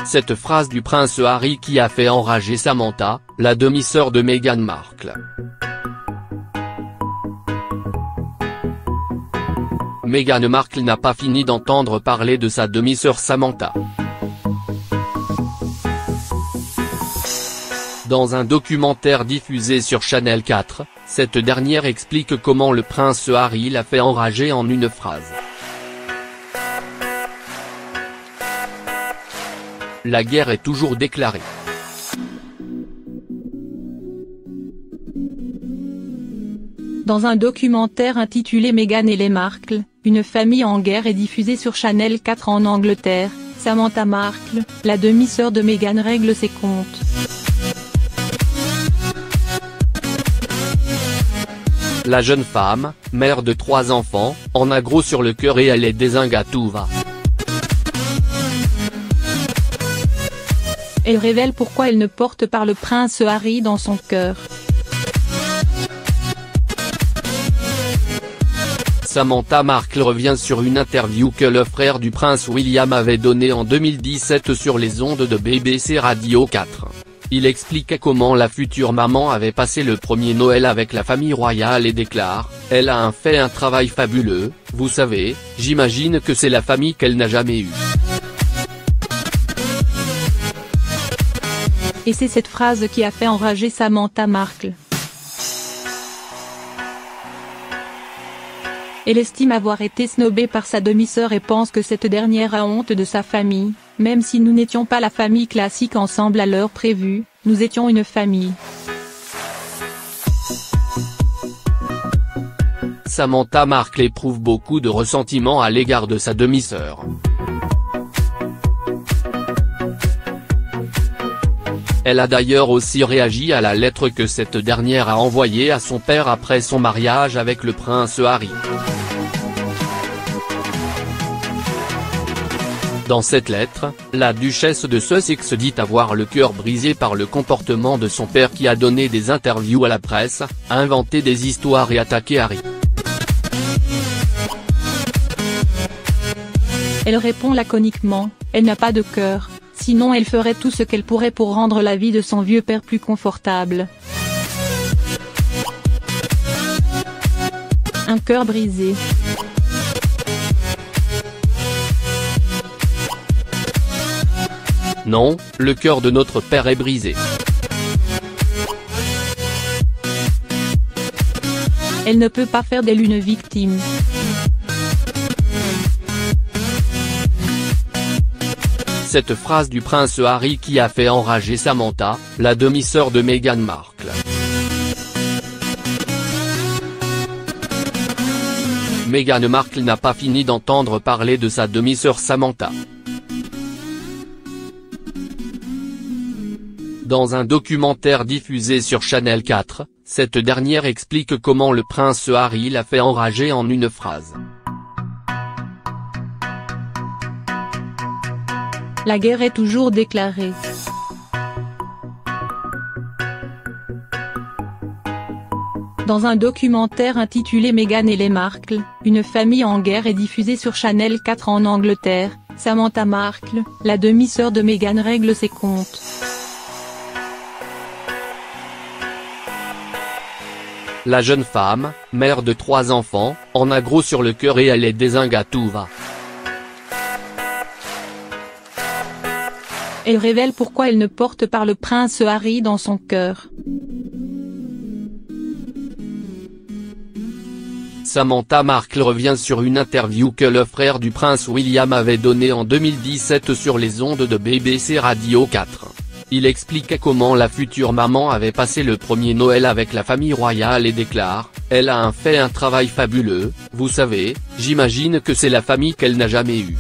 Cette phrase du prince Harry qui a fait enrager Samantha, la demi-sœur de Meghan Markle. Meghan Markle n'a pas fini d'entendre parler de sa demi-sœur Samantha. Dans un documentaire diffusé sur Channel 4, cette dernière explique comment le prince Harry l'a fait enrager en une phrase. La guerre est toujours déclarée. Dans un documentaire intitulé Meghan et les Markle, une famille en guerre est diffusé sur Channel 4 en Angleterre. Samantha Markle, la demi-sœur de Meghan, règle ses comptes. La jeune femme, mère de 3 enfants, en a gros sur le cœur et elle est dézingue à tout va. Elle révèle pourquoi elle ne porte pas le prince Harry dans son cœur. Samantha Markle revient sur une interview que le frère du prince William avait donnée en 2017 sur les ondes de BBC Radio 4. Il expliquait comment la future maman avait passé le premier Noël avec la famille royale et déclare « Elle a fait un travail fabuleux, vous savez, j'imagine que c'est la famille qu'elle n'a jamais eue ». Et c'est cette phrase qui a fait enrager Samantha Markle. Elle estime avoir été snobée par sa demi-sœur et pense que cette dernière a honte de sa famille. Même si nous n'étions pas la famille classique ensemble à l'heure prévue, nous étions une famille. Samantha Markle éprouve beaucoup de ressentiment à l'égard de sa demi-sœur. Elle a d'ailleurs aussi réagi à la lettre que cette dernière a envoyée à son père après son mariage avec le prince Harry. Dans cette lettre, la duchesse de Sussex dit avoir le cœur brisé par le comportement de son père qui a donné des interviews à la presse, inventé des histoires et attaqué Harry. Elle répond laconiquement, elle n'a pas de cœur, sinon elle ferait tout ce qu'elle pourrait pour rendre la vie de son vieux père plus confortable. Un cœur brisé. Non, le cœur de notre père est brisé. Elle ne peut pas faire d'elle une victime. Cette phrase du prince Harry qui a fait enrager Samantha, la demi-sœur de Meghan Markle. Meghan Markle n'a pas fini d'entendre parler de sa demi-sœur Samantha. Dans un documentaire diffusé sur Channel 4, cette dernière explique comment le prince Harry l'a fait enrager en une phrase. La guerre est toujours déclarée. Dans un documentaire intitulé Meghan et les Markle, une famille en guerre est diffusé sur Channel 4 en Angleterre. Samantha Markle, la demi-sœur de Meghan, règle ses comptes. La jeune femme, mère de 3 enfants, en a gros sur le cœur et elle est dézingue à tout va. Elle révèle pourquoi elle ne porte pas le prince Harry dans son cœur. Samantha Markle revient sur une interview que le frère du prince William avait donnée en 2017 sur les ondes de BBC Radio 4. Il expliquait comment la future maman avait passé le premier Noël avec la famille royale et déclare « Elle a fait un travail fabuleux, vous savez, j'imagine que c'est la famille qu'elle n'a jamais eue ».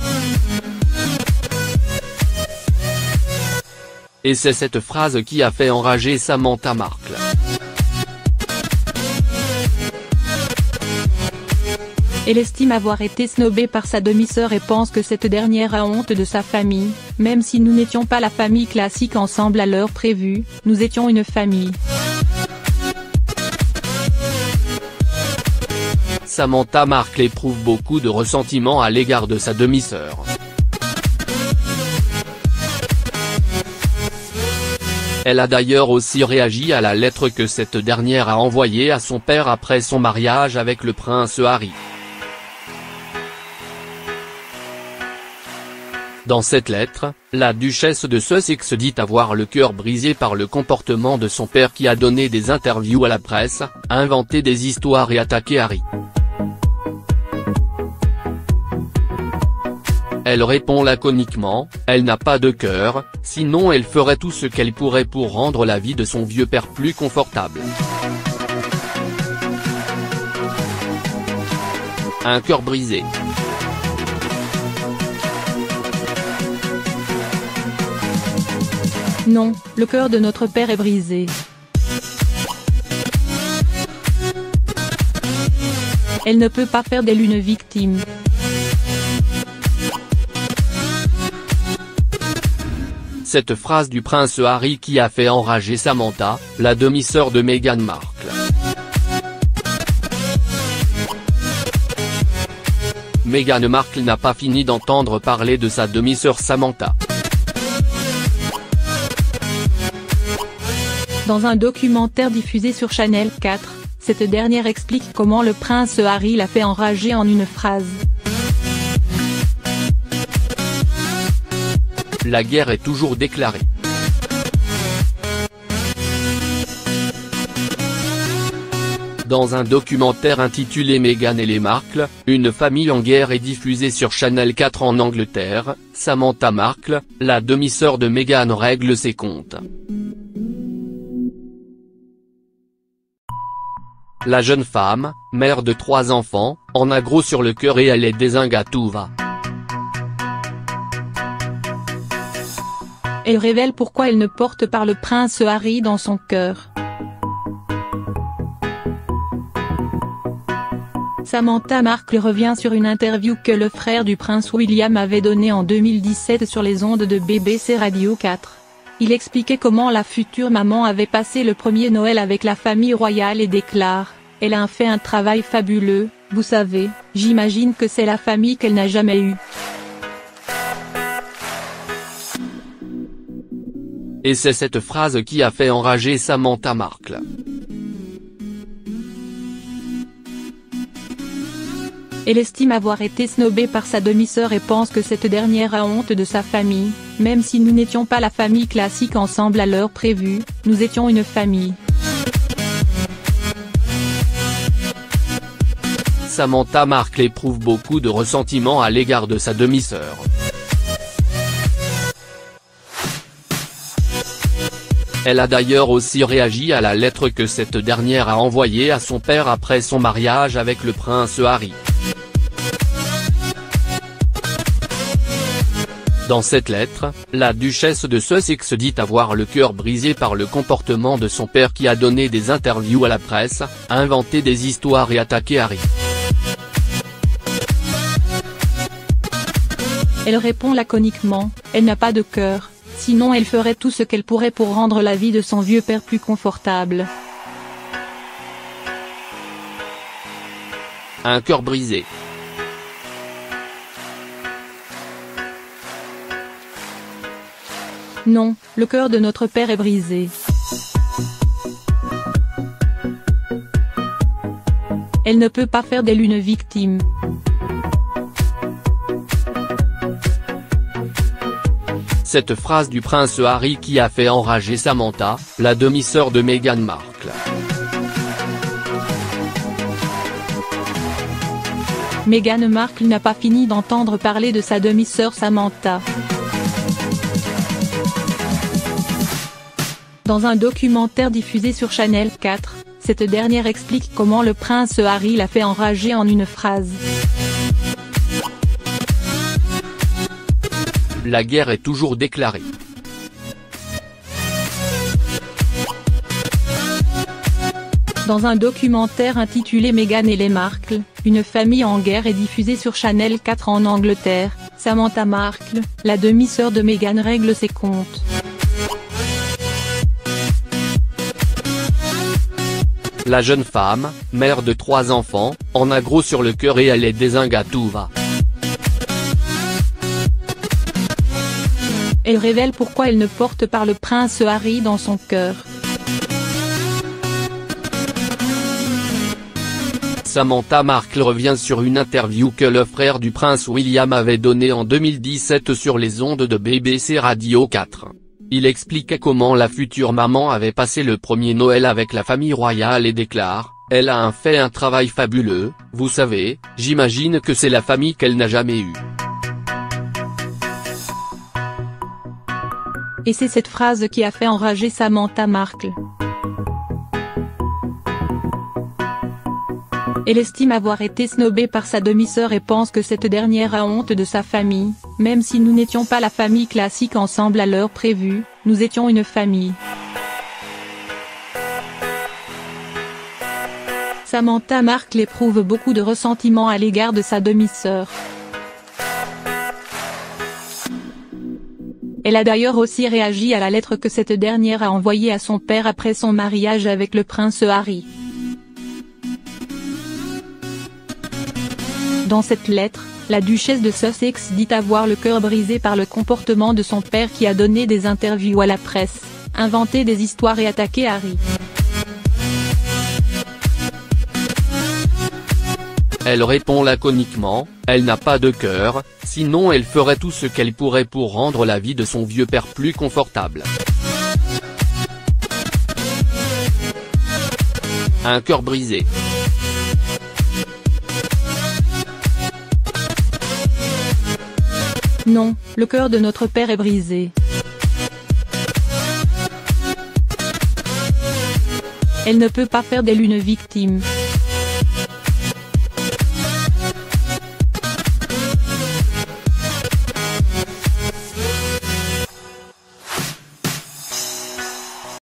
Et c'est cette phrase qui a fait enrager Samantha Markle. Elle estime avoir été snobée par sa demi-sœur et pense que cette dernière a honte de sa famille. Même si nous n'étions pas la famille classique ensemble à l'heure prévue, nous étions une famille. Samantha Markle éprouve beaucoup de ressentiment à l'égard de sa demi-sœur. Elle a d'ailleurs aussi réagi à la lettre que cette dernière a envoyée à son père après son mariage avec le prince Harry. Dans cette lettre, la duchesse de Sussex dit avoir le cœur brisé par le comportement de son père qui a donné des interviews à la presse, inventé des histoires et attaqué Harry. Elle répond laconiquement, elle n'a pas de cœur, sinon elle ferait tout ce qu'elle pourrait pour rendre la vie de son vieux père plus confortable. Un cœur brisé. Non, le cœur de notre père est brisé. Elle ne peut pas faire d'elle une victime. Cette phrase du prince Harry qui a fait enrager Samantha, la demi-sœur de Meghan Markle. Meghan Markle n'a pas fini d'entendre parler de sa demi-sœur Samantha. Dans un documentaire diffusé sur Channel 4, cette dernière explique comment le prince Harry l'a fait enrager en une phrase. La guerre est toujours déclarée. Dans un documentaire intitulé Meghan et les Markle, une famille en guerre est diffusé sur Channel 4 en Angleterre, Samantha Markle, la demi-sœur de Meghan règle ses comptes. La jeune femme, mère de 3 enfants, en a gros sur le cœur et elle est dézingue à tout va. Elle révèle pourquoi elle ne porte pas le prince Harry dans son cœur. Samantha Markle revient sur une interview que le frère du prince William avait donnée en 2017 sur les ondes de BBC Radio 4. Il expliquait comment la future maman avait passé le premier Noël avec la famille royale et déclare « Elle a fait un travail fabuleux, vous savez, j'imagine que c'est la famille qu'elle n'a jamais eue. » Et c'est cette phrase qui a fait enrager Samantha Markle. Elle estime avoir été snobée par sa demi-sœur et pense que cette dernière a honte de sa famille, même si nous n'étions pas la famille classique ensemble à l'heure prévue, nous étions une famille. Samantha Markle éprouve beaucoup de ressentiment à l'égard de sa demi-sœur. Elle a d'ailleurs aussi réagi à la lettre que cette dernière a envoyée à son père après son mariage avec le prince Harry. Dans cette lettre, la duchesse de Sussex dit avoir le cœur brisé par le comportement de son père qui a donné des interviews à la presse, inventé des histoires et attaqué Harry. Elle répond laconiquement, elle n'a pas de cœur, sinon elle ferait tout ce qu'elle pourrait pour rendre la vie de son vieux père plus confortable. Un cœur brisé. Non, le cœur de notre père est brisé. Elle ne peut pas faire d'elle une victime. Cette phrase du prince Harry qui a fait enrager Samantha, la demi-sœur de Meghan Markle. Meghan Markle n'a pas fini d'entendre parler de sa demi-sœur Samantha. Dans un documentaire diffusé sur Channel 4, cette dernière explique comment le prince Harry l'a fait enrager en une phrase. La guerre est toujours déclarée. Dans un documentaire intitulé Meghan et les Markle, une famille en guerre est diffusé sur Channel 4 en Angleterre, Samantha Markle, la demi-sœur de Meghan règle ses comptes. La jeune femme, mère de 3 enfants, en a gros sur le cœur et elle est dézingue à tout va. Elle révèle pourquoi elle ne porte pas le prince Harry dans son cœur. Samantha Markle revient sur une interview que le frère du prince William avait donnée en 2017 sur les ondes de BBC Radio 4. Il expliquait comment la future maman avait passé le premier Noël avec la famille royale et déclare: « Elle a fait un travail fabuleux, vous savez, j'imagine que c'est la famille qu'elle n'a jamais eue. » Et c'est cette phrase qui a fait enrager Samantha Markle. Elle estime avoir été snobée par sa demi-sœur et pense que cette dernière a honte de sa famille. « Même si nous n'étions pas la famille classique ensemble à l'heure prévue, nous étions une famille. » Samantha Markle éprouve beaucoup de ressentiment à l'égard de sa demi-sœur. Elle a d'ailleurs aussi réagi à la lettre que cette dernière a envoyée à son père après son mariage avec le prince Harry. Dans cette lettre, la duchesse de Sussex dit avoir le cœur brisé par le comportement de son père qui a donné des interviews à la presse, inventé des histoires et attaqué Harry. Elle répond laconiquement: « Elle n'a pas de cœur, sinon elle ferait tout ce qu'elle pourrait pour rendre la vie de son vieux père plus confortable. » Un cœur brisé. Non, le cœur de notre père est brisé. Elle ne peut pas faire d'elle une victime.